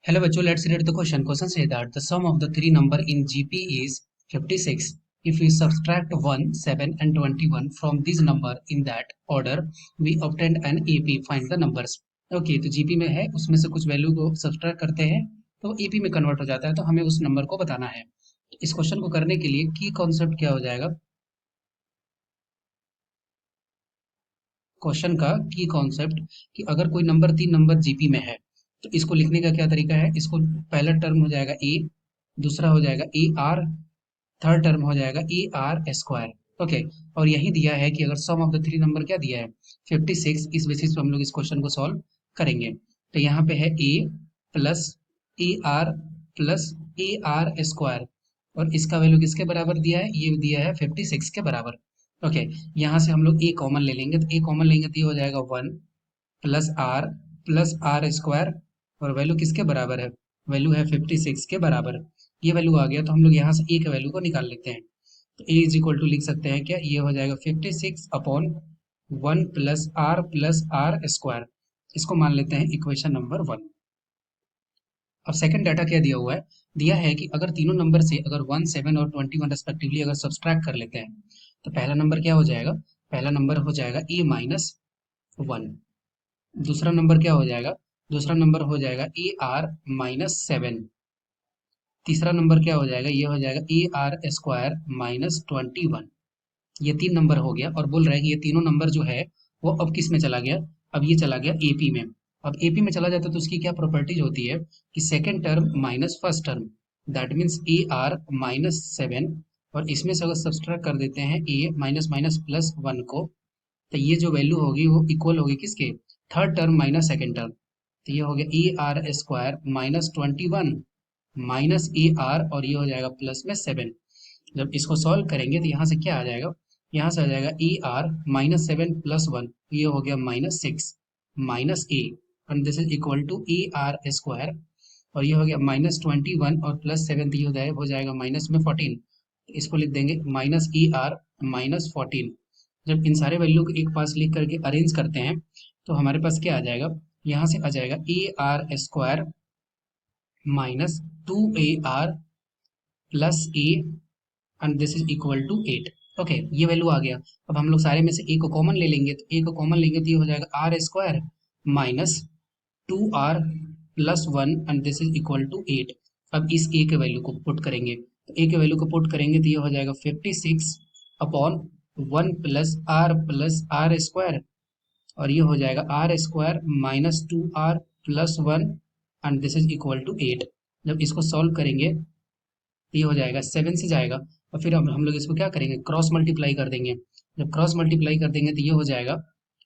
Hello bachcho, let's read the question. Question says that the sum of the three number in GP is 56. If we subtract 1, 7 and 21 from this number in that order, we obtain an AP. Find the numbers. Okay, तो GP में है, उसमें से कुछ value को subtract करते हैं तो AP में कन्वर्ट हो जाता है, तो हमें उस नंबर को बताना है। इस क्वेश्चन को करने के लिए की कॉन्सेप्ट क्या हो जाएगा? क्वेश्चन का की कॉन्सेप्ट कि अगर कोई नंबर तीन नंबर जीपी में है तो इसको लिखने का क्या तरीका है। इसको पहला टर्म हो जाएगा ए, दूसरा हो जाएगा ए आर, थर्ड टर्म हो जाएगा ए आर स्क्वायर। ओके, और यही दिया है कि अगर सम ऑफ द थ्री नंबर क्या दिया है 56। इस बेसिस पे हम लोग इस क्वेश्चन को सॉल्व करेंगे। तो यहाँ पे है A plus A R plus A R square, और इसका वैल्यू किसके बराबर दिया है, ये दिया है 56 के बराबर। ओके, यहाँ से हम लोग ए कॉमन ले लेंगे, तो ए कॉमन लेंगे तो ये हो जाएगा 1 प्लस आर स्क्वायर, और वैल्यू किसके बराबर है, वैल्यू है 56 के बराबर। ये वैल्यू आ गया तो हम लोग यहाँ से ए के वैल्यू को निकाल लेते हैं। तो ए इज इक्वल टू लिख सकते हैं क्या, ये हो जाएगा 56 अपॉन 1 प्लस आर स्क्वायर। इसको मान लेते हैं इक्वेशन नंबर 1। अब सेकंड डाटा क्या दिया हुआ है, दिया है कि अगर तीनों नंबर से अगर 1, 7 और 21 रेस्पेक्टिवली अगर सब्सट्रैक्ट कर लेते हैं तो पहला नंबर क्या हो जाएगा, पहला नंबर हो जाएगा ए माइनस 1। दूसरा नंबर क्या हो जाएगा, दूसरा नंबर हो जाएगा ए आर माइनस 7। तीसरा नंबर क्या हो जाएगा, ये हो जाएगा ए आर स्क्वायर माइनस 21। ये तीन नंबर हो गया, और बोल रहा है कि ये तीनों नंबर जो है वो अब किस में चला गया, अब ये चला गया एपी में। अब एपी में चला जाता है तो उसकी क्या प्रॉपर्टीज होती है कि second term minus first term, that means A R minus 7, और इसमें से अगर सब्सट्रैक्ट कर देते हैं ए माइनस माइनस प्लस 1 को, तो ये जो वैल्यू होगी वो इक्वल होगी किसके, third term minus second term. तो ये हो गया ए R square minus 21 minus A R, और ये हो जाएगा प्लस में 7। जब इसको सॉल्व करेंगे तो यहाँ से क्या आ जाएगा, यहाँ से आ जाएगा ए आर माइनस 7 प्लस 1, ये हो गया minus 6 minus A, and this is equal to A R square, और ये हो गया माइनस 21 और प्लस 7, तो ये हो जाएगा माइनस में 14। तो इसको लिख देंगे माइनस ए आर माइनस 14। जब इन सारे वैल्यू को एक पास लिख करके अरेंज करते हैं तो हमारे पास क्या आ जाएगा, यहाँ से आ जाएगा A R square minus 2 AR plus A, and this is equal to 8। Okay, ये वैल्यू आ गया। अब हम लोग सारे में से ए को कॉमन ले लेंगे, तो ए को कॉमन लेंगे तो ये हो जाएगा R square minus 2R plus 1, and this is equal to 8। अब इस ए के वैल्यू को पुट करेंगे, तो ए के वैल्यू को पुट करेंगे तो ये हो जाएगा 56 अपॉन 1 प्लस आर स्क्वायर, और ये हो जाएगा R square minus 2R plus 1, and this is equal to 8। जब इसको सॉल्व करेंगे तो ये हो जाएगा 7 से जाएगा, और फिर हम लोग इसको क्या करेंगे, क्रॉस मल्टीप्लाई कर देंगे। जब क्रॉस मल्टीप्लाई कर देंगे तो ये हो जाएगा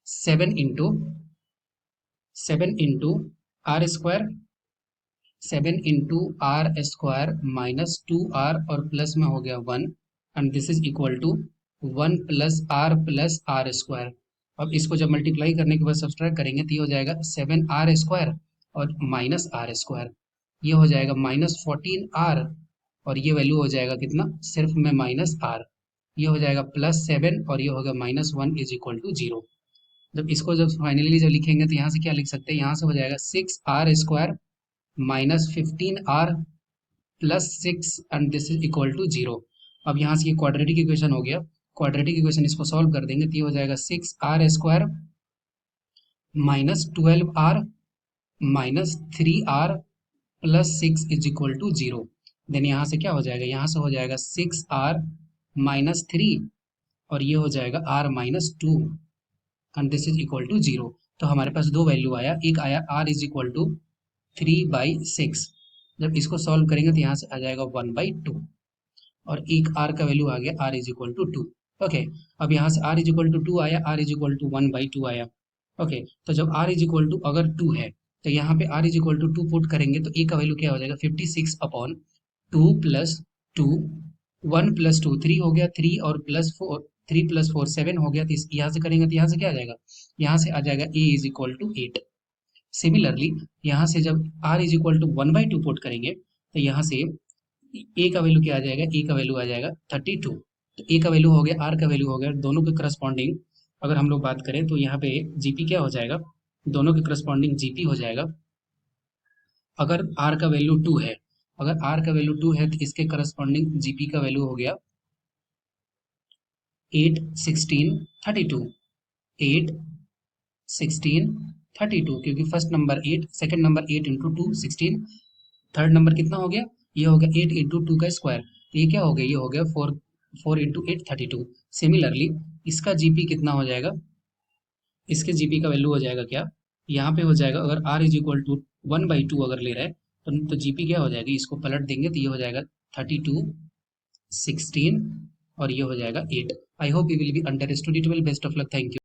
7 into R square, 7 into R square minus 2R, और प्लस में हो गया 1, and this is equal to 1 plus R square. अब इसको जब मल्टीप्लाई करने के बाद सब्सट्रैक्ट करेंगे तो ये हो जाएगा 7R स्क्वायर और माइनस आर स्क्वायर, ये हो जाएगा माइनस 14R, और ये वैल्यू हो जाएगा कितना, सिर्फ में माइनस आर, ये हो जाएगा प्लस 7, और ये हो गया माइनस 1 इज इक्वल टू 0। जब इसको जब फाइनली जब लिखेंगे तो यहाँ से क्या लिख सकते हैं, यहाँ से हो जाएगा 6R square minus 15R plus 6, and this is equal to 0। अब यहाँ से ये क्वाड्रेटिक इक्वेशन हो गया, क्वाड्रेटिक इक्वेशन इसको सॉल्व कर देंगे तो ये हो जाएगा 6R square minus 12R minus 3R plus 6 is equal to 0। Then यहाँ से क्या हो जाएगा, यहाँ से हो जाएगा 6R माइनस 3, और ये हो जाएगा R minus 2, and this is equal to 0। तो हमारे पास दो वैल्यू आया, एक आया R इज इक्वल टू 3/6। जब इसको सॉल्व करेंगे तो यहाँ से आ जाएगा 1/2, और एक R का वैल्यू आ गया R is equal to 2। Okay, अब यहाँ से R इज इक्वल टू 2 आया, R इज इक्वल टू 1/2 आया। ओके, तो जब R इज इक्वल टू अगर 2 है तो यहाँ पे R is equal to 2 put करेंगे तो A का वैल्यू क्या हो जाएगा, 56 अपॉन 2 प्लस 2, 1 प्लस 2 3 हो गया, 3 और प्लस 4, 3 प्लस 4 7 हो गया। तो यहाँ से करेंगे तो यहाँ से क्या आ जाएगा, यहाँ से आ जाएगा A is equal to 8। Similarly यहाँ से जब R is equal to 1/2 put करेंगे तो यहाँ से A का वैल्यू क्या आ जाएगा, A का वैल्यू आ जाएगा 32। तो A का वैल्यू हो गया, R का वैल्यू हो गया, दोनों के करस्पॉन्डिंग अगर हम लोग बात करें तो यहाँ पे जीपी क्या हो जाएगा, दोनों के करस्पॉन्डिंग जीपी हो जाएगा अगर आर का वैल्यू 2 है, अगर आर का वैल्यू 2 है तो इसके करस्पॉन्डिंग जीपी का वैल्यू हो गया 8, 16, 32। 8, 16, 32, क्योंकि first number 8, second number 8 into 2 16, third number कितना हो गया, ये हो गया 8 इंटू 2 का स्क्वायर, तो ये क्या हो गया, ये हो गया 4, 4 इंटू 8 32। सिमिलरली इसका जीपी कितना हो जाएगा, इसके जीपी का वैल्यू हो जाएगा क्या, यहाँ पे हो जाएगा, अगर आर इज इक्वल टू 1/2 अगर ले रहा है तो जीपी क्या हो जाएगी, इसको पलट देंगे तो ये हो जाएगा 32, 16 और ये हो जाएगा 8। I hope you will be understood, it will best of luck, thank you.